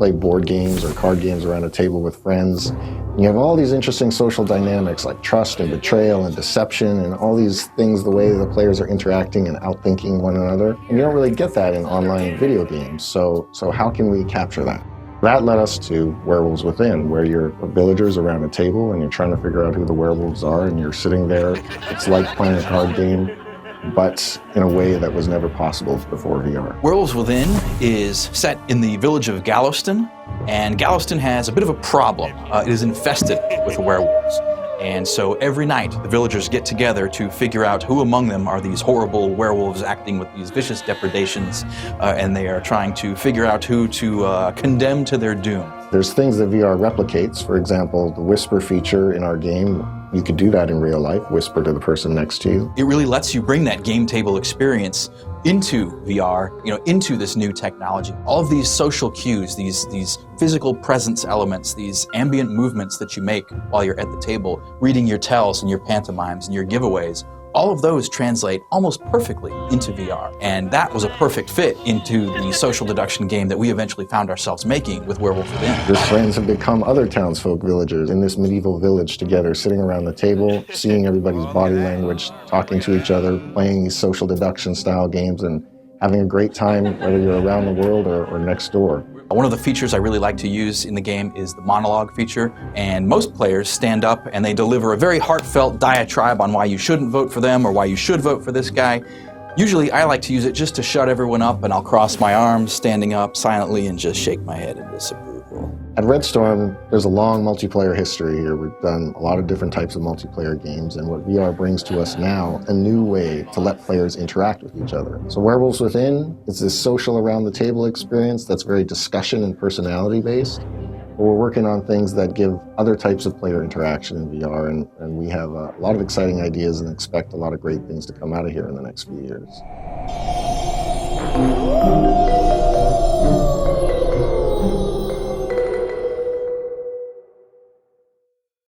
play board games or card games around a table with friends. You have all these interesting social dynamics like trust and betrayal and deception and all these things, the way the players are interacting and outthinking one another. And you don't really get that in online video games. So how can we capture that? That led us to Werewolves Within, where you're villagers around a table and you're trying to figure out who the werewolves are, and you're sitting there. It's like playing a card game, but in a way that was never possible before VR. Werewolves Within is set in the village of Galveston, and Galveston has a bit of a problem. It is infested with werewolves. And so every night, the villagers get together to figure out who among them are these horrible werewolves acting with these vicious depredations, and they are trying to figure out who to condemn to their doom. There's things that VR replicates. For example, the whisper feature in our game, you could do that in real life, whisper to the person next to you. It really lets you bring that game table experience into VR, into this new technology. All of these social cues, these physical presence elements, these ambient movements that you make while you're at the table, reading your tells and your pantomimes and your giveaways, all of those translate almost perfectly into VR. And that was a perfect fit into the social deduction game that we eventually found ourselves making with Werewolves Within. Your friends have become other townsfolk villagers in this medieval village together, sitting around the table, seeing everybody's body language, talking to each other, playing these social deduction style games, and having a great time, whether you're around the world or next door. One of the features I really like to use in the game is the monologue feature, and most players stand up and they deliver a very heartfelt diatribe on why you shouldn't vote for them or why you should vote for this guy. Usually I like to use it just to shut everyone up, and I'll cross my arms, standing up silently, and just shake my head in disapproval. At Red Storm, there's a long multiplayer history here. We've done a lot of different types of multiplayer games, and what VR brings to us now, a new way to let players interact with each other. So Werewolves Within is this social around the table experience that's very discussion and personality based. But we're working on things that give other types of player interaction in VR, and we have a lot of exciting ideas and expect a lot of great things to come out of here in the next few years.